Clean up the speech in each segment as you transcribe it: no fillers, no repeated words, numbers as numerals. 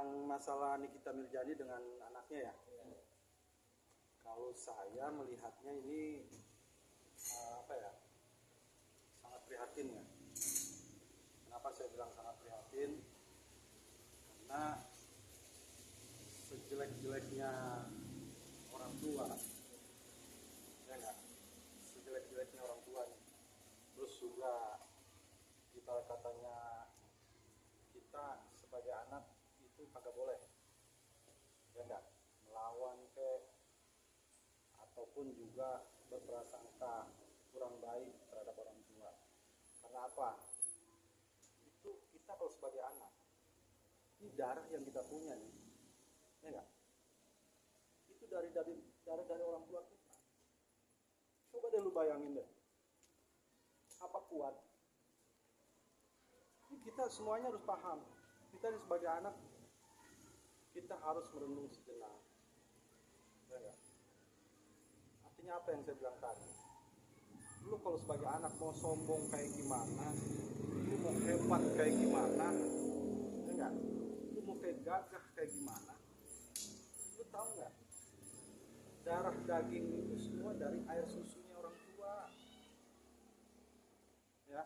Yang masalah Nikita Mirzani dengan anaknya ya. Kalau saya melihatnya ini apa ya, sangat prihatin ya. Kenapa saya bilang sangat prihatin? Karena sejelek-jeleknya orang tua, ya enggak, sejelek-jeleknya orang tua nih. Terus juga kita katanya kita sebagai anak itu kagak boleh, ya enggak, melawan ataupun juga berprasangka kurang baik terhadap orang tua. Karena apa? Itu kita kalau sebagai anak, ini darah yang kita punya nih, ya enggak? Itu dari orang tua kita. Coba deh lu bayangin deh, apa kuat? Ini kita semuanya harus paham. Kita sebagai anak, kita harus merenung sejenak, ya enggak? Artinya apa yang saya bilang tadi? Lu kalau sebagai anak mau sombong kayak gimana, lu mau hebat kayak gimana, ya enggak? Lu mau kayak gagah kayak gimana? Lu tahu nggak? Darah daging itu semua dari air susunya orang tua, ya.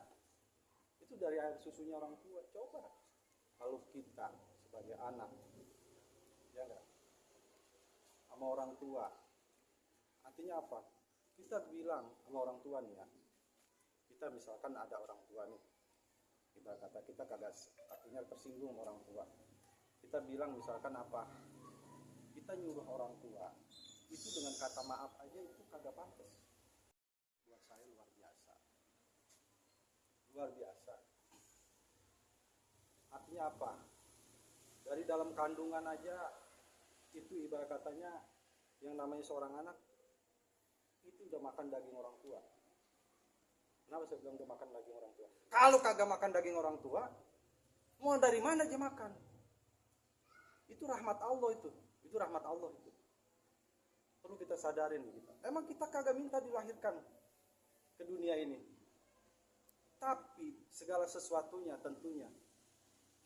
Itu dari air susunya orang tua. Coba kalau kita sebagai anak, ya enggak, sama orang tua, artinya apa? Kita bilang sama orang tua nih ya, kita misalkan ada orang tua nih, kita kata kita kagak, artinya tersinggung sama orang tua. Kita bilang misalkan apa? Kita nyuruh orang tua itu dengan kata maaf aja itu kagak pantas. Buat saya luar biasa, luar biasa. Artinya apa? Dari dalam kandungan aja itu ibarat katanya yang namanya seorang anak itu udah makan daging orang tua. Kenapa saya bilang udah makan daging orang tua? Kalau kagak makan daging orang tua, mau dari mana aja makan? Itu rahmat Allah itu rahmat Allah itu. Perlu kita sadarin gitu. Emang kita kagak minta dilahirkan ke dunia ini. Tapi segala sesuatunya tentunya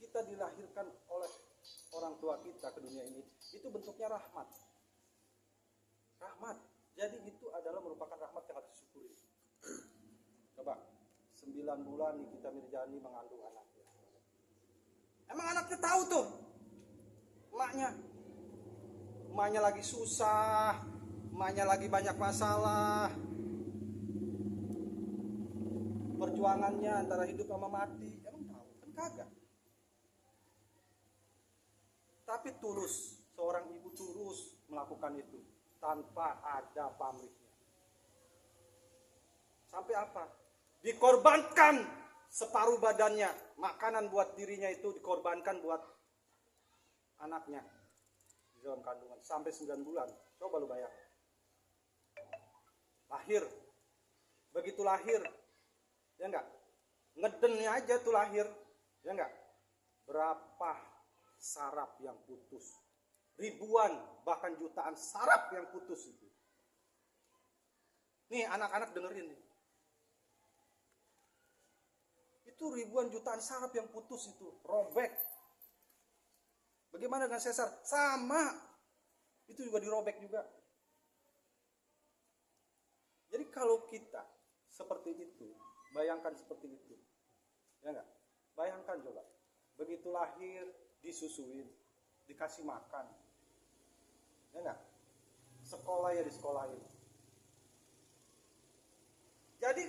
kita dilahirkan oleh orang tua kita ke dunia ini, itu bentuknya rahmat. Rahmat. Jadi itu adalah merupakan rahmat yang harus disyukuri. Coba 9 bulan Nikita Mirzani mengandung anaknya. Emang anaknya tahu tuh emaknya lagi susah, emaknya lagi banyak masalah, perjuangannya antara hidup sama mati. Emang tahu? Kan kagak. Tapi tulus, seorang ibu tulus melakukan itu tanpa ada pamrihnya. Sampai apa? Dikorbankan separuh badannya, makanan buat dirinya itu dikorbankan buat anaknya di dalam kandungan sampai 9 bulan. Coba lu bayangin. Lahir. Begitu lahir, ya enggak? Ngedennya aja tuh lahir, ya enggak? Berapa saraf yang putus? Ribuan bahkan jutaan saraf yang putus itu. Nih anak-anak dengerin nih. Itu ribuan jutaan saraf yang putus itu, robek. Bagaimana dengan sesar? Sama. Itu juga dirobek juga. Jadi kalau kita seperti itu, bayangkan seperti itu. Ya enggak? Bayangkan coba. Begitu lahir, disusuin, dikasih makan. Ya enggak? Sekolah ya disekolahin. Jadi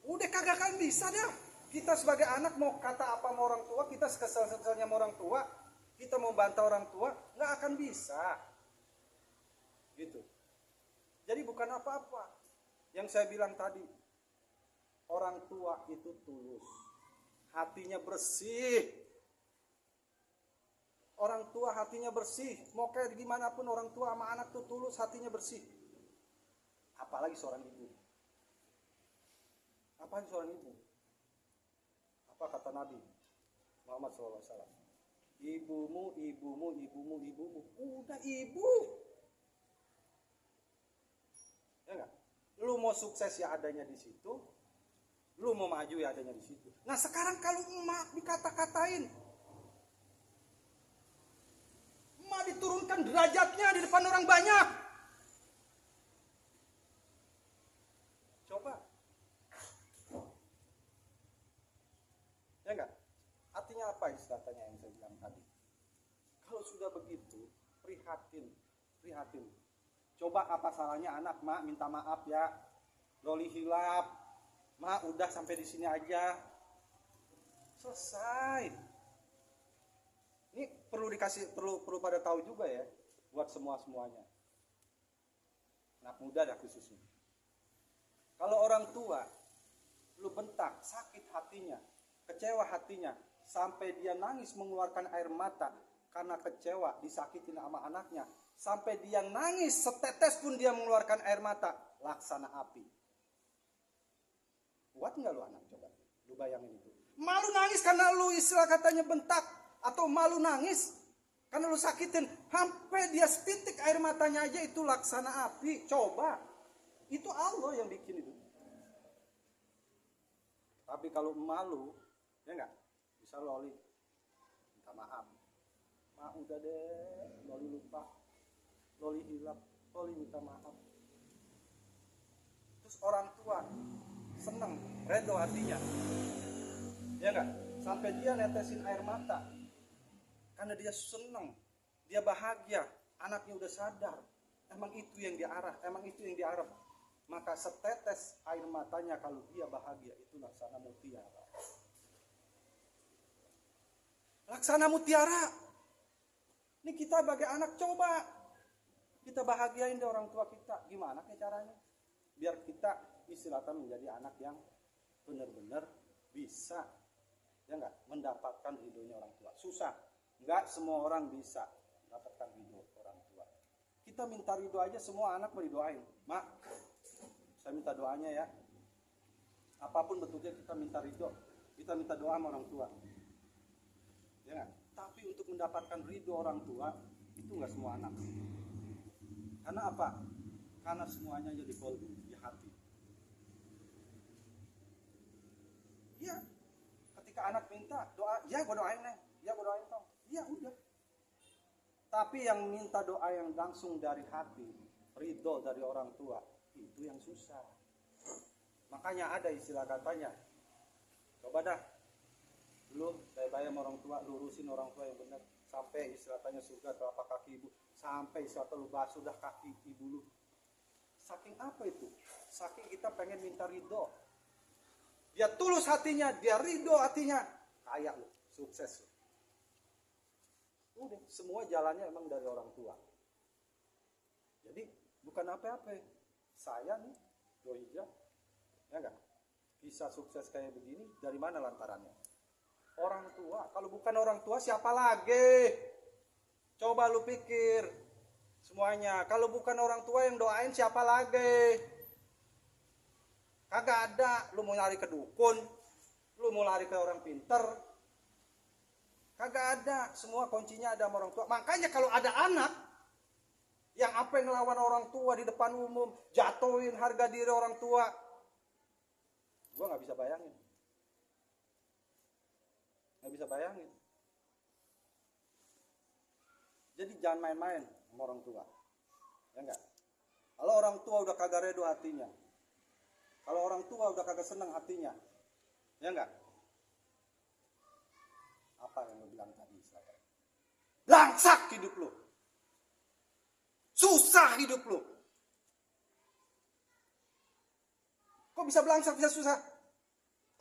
udah kagak kan bisa dah. Kita sebagai anak mau kata apa sama orang tua, kita sekesal-kesalnya sama orang tua, kita mau bantah orang tua, nggak akan bisa. Gitu. Jadi bukan apa-apa. Yang saya bilang tadi, orang tua itu tulus, hatinya bersih. Orang tua hatinya bersih, mau kayak gimana pun orang tua sama anak tuh tulus, hatinya bersih. Apalagi seorang ibu. Apalagi seorang ibu. Apa kata Nabi Muhammad SAW? Ibumu, ibumu, ibumu, ibumu. Udah ibu. Ya enggak? Lu mau sukses ya adanya di situ. Lu mau maju ya adanya di situ. Nah sekarang kalau emak dikata-katain, derajatnya di depan orang banyak. Coba. Ya enggak? Artinya apa istilahnya yang saya bilang tadi? Kalau sudah begitu, prihatin. Coba apa salahnya anak, mak minta maaf ya. Loli hilap. Mak udah sampai di sini aja. Selesai. Ini perlu pada tahu juga ya, buat semuanya. Anak muda dah khususnya. Kalau orang tua lu bentak, sakit hatinya, kecewa hatinya, sampai dia nangis mengeluarkan air mata karena kecewa disakitin sama anaknya, sampai dia nangis setetes pun dia mengeluarkan air mata, laksana api. Kuat nggak lu anak? Coba lu bayangin itu. Malu nangis karena lu istilah katanya bentak, atau malu nangis karena lu sakitin, sampai dia setitik air matanya aja itu laksana api. Coba, itu Allah yang bikin itu. Tapi kalau malu, ya enggak, bisa Loli minta maaf. Udah deh, Loli lupa, Loli hilap, Loli minta maaf. Terus orang tua seneng, redo hatinya, ya enggak, sampai dia netesin air mata karena dia seneng, dia bahagia, anaknya udah sadar, emang itu yang diarah, maka setetes air matanya kalau dia bahagia itu laksana mutiara. Laksana mutiara. Ini kita sebagai anak, coba kita bahagiain deh orang tua kita. Gimana kayak caranya? Biar kita istilahnya menjadi anak yang benar-benar bisa, ya enggak, mendapatkan ridhonya orang tua. Susah. Enggak semua orang bisa mendapatkan ridho orang tua. Kita minta ridho aja semua anak mau didoain. Mak, saya minta doanya ya. Apapun bentuknya kita minta ridho. Kita minta doa sama orang tua. Ya enggak? Tapi untuk mendapatkan ridho orang tua itu enggak semua anak. Karena apa? Karena semuanya jadi kolbu di hati. Iya. Ketika anak minta doa, ya gue doain nih, ya gue doain tau. Ya udah. Tapi yang minta doa yang langsung dari hati, ridho dari orang tua, itu yang susah. Makanya ada istilah katanya, coba dah, lu baik-baik sama orang tua, lurusin orang tua yang benar, sampai istilahnya surga telapak kaki ibu, sampai istilahnya lu basuh dah kaki ibu lu. Saking apa itu? Saking kita pengen minta ridho. Dia tulus hatinya, dia ridho hatinya, kaya lu, sukses lu. Udah, semua jalannya emang dari orang tua. Jadi bukan apa-apa. Saya nih, Dohija, ya enggak? Bisa sukses kayak begini, dari mana lantarannya? Orang tua. Kalau bukan orang tua, siapa lagi? Coba lu pikir semuanya. Kalau bukan orang tua yang doain, siapa lagi? Kagak ada. Lu mau lari ke dukun, lu mau lari ke orang pinter, kagak ada. Semua kuncinya ada sama orang tua. Makanya kalau ada anak yang apa yang ngelawan orang tua di depan umum, jatuhin harga diri orang tua, gua nggak bisa bayangin. Nggak bisa bayangin. Jadi jangan main-main sama orang tua. Ya enggak? Kalau orang tua udah kagak redo hatinya, kalau orang tua udah kagak seneng hatinya, ya enggak? Apa yang lo bilang tadi? Langsak hidup lo. Susah hidup lo. Kok bisa belangsak, bisa susah?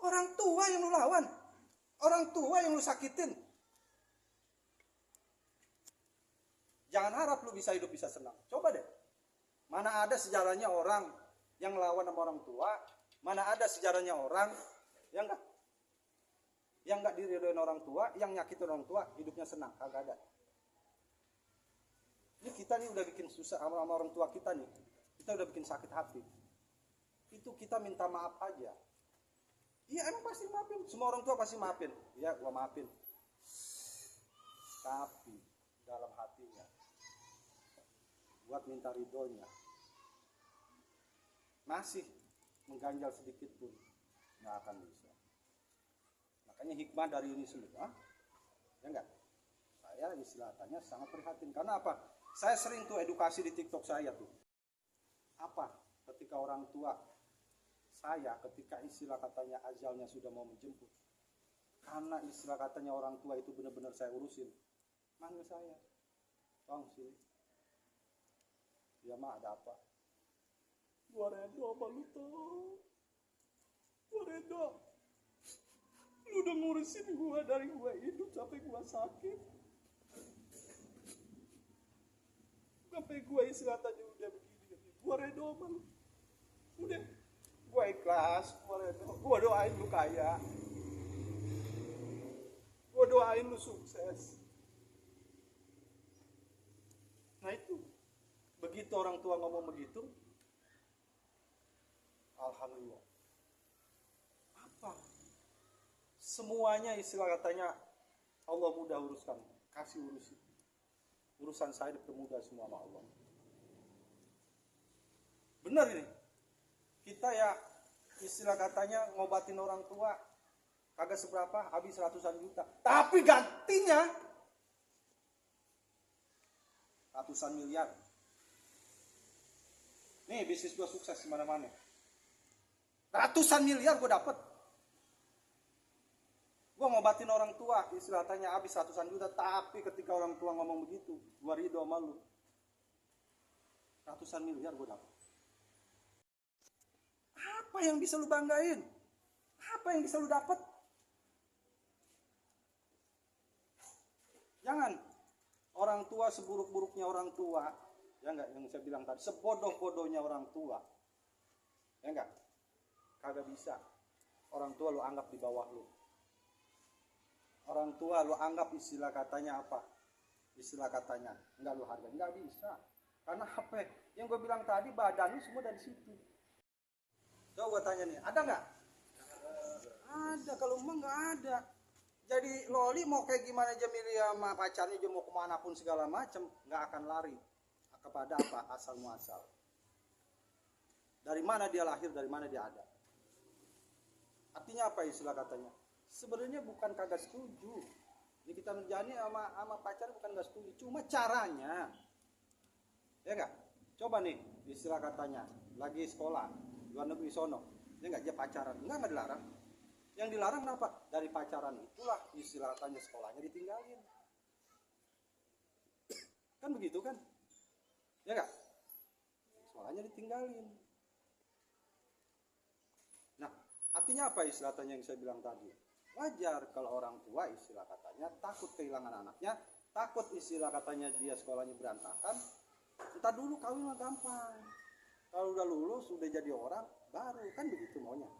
Orang tua yang lo lawan. Orang tua yang lu sakitin. Jangan harap lu bisa hidup bisa senang. Coba deh. Mana ada sejarahnya orang yang melawan sama orang tua, mana ada sejarahnya orang yang enggak diridhoin orang tua, yang nyakitin orang tua, hidupnya senang, kagak ada. Ini kita nih udah bikin susah sama orang tua kita nih. Kita udah bikin sakit hati. Itu kita minta maaf aja. Iya emang pasti maafin, semua orang tua pasti maafin. Iya gua maafin. Tapi dalam hatinya buat minta ridhonya masih mengganjal sedikit pun nggak akan bisa. Makanya hikmah dari ini semua, ya enggak? Saya istilahnya sangat prihatin. Karena apa? Saya sering tuh edukasi di TikTok saya tuh. Apa? Ketika orang tua saya, ketika istilah katanya ajalnya sudah mau menjemput, karena istilah katanya orang tua itu benar-benar saya urusin, manggil saya, Tong sini. Ya mah ada apa? Gua redo apa lu tuh? Gua redo. Lu udah ngurusin gua dari gua hidup sampai gua sakit. Sampai gua istilah tadi udah begini. Gua redo apa lu? Udah. Gua ikhlas, gua redo. Gua doain lu kaya. Gua doain lu sukses. Nah itu. Begitu orang tua ngomong begitu, alhamdulillah. Apa? Semuanya istilah katanya Allah mudah uruskan, kasih urusin. Urusan saya dipermudah semua sama Allah. Benar ini. Kita ya istilah katanya ngobatin orang tua kagak seberapa, habis ratusan juta. Tapi gantinya ratusan miliar. Nih bisnis gue sukses kemana-mana. Ratusan miliar gue dapet. Gue ngobatin orang tua, istilah katanya habis ratusan juta. Tapi ketika orang tua ngomong begitu, gue ridho sama lu. Ratusan miliar gue dapet. Apa yang bisa lu banggain? Apa yang bisa lu dapet? Jangan orang tua seburuk-buruknya orang tua, ya enggak, yang saya bilang tadi, sebodoh-bodohnya orang tua, ya enggak, kagak bisa. Orang tua lu anggap di bawah lu. Orang tua lu anggap istilah katanya apa? Istilah katanya enggak lu hargai, enggak bisa. Karena apa? Yang gue bilang tadi, badan lu semua dari situ. Coba gue tanya nih, ada nggak? Ada, kalau emang nggak ada. Jadi loli mau kayak gimana aja milih sama pacarnya, dia mau kemana pun segala macam, nggak akan lari kepada apa? Asal muasal. Dari mana dia lahir, dari mana dia ada. Artinya apa istilah katanya? Sebenarnya bukan kagak setuju. Ini kita menjani sama pacar bukan nggak setuju, cuma caranya. Ya nggak? Coba nih istilah katanya, lagi sekolah, luar negeri sono, ya nggak, dia pacaran, nggak dilarang. Yang dilarang kenapa? Dari pacaran itulah istilah katanya sekolahnya ditinggalin. Kan begitu kan? Ya nggak? Sekolahnya ditinggalin. Nah, artinya apa istilah katanya yang saya bilang tadi? Wajar kalau orang tua istilah katanya takut kehilangan anaknya, takut istilah katanya dia sekolahnya berantakan. Entar dulu kawin mah gampang. Kalau udah lulus, udah jadi orang, baru kan begitu maunya.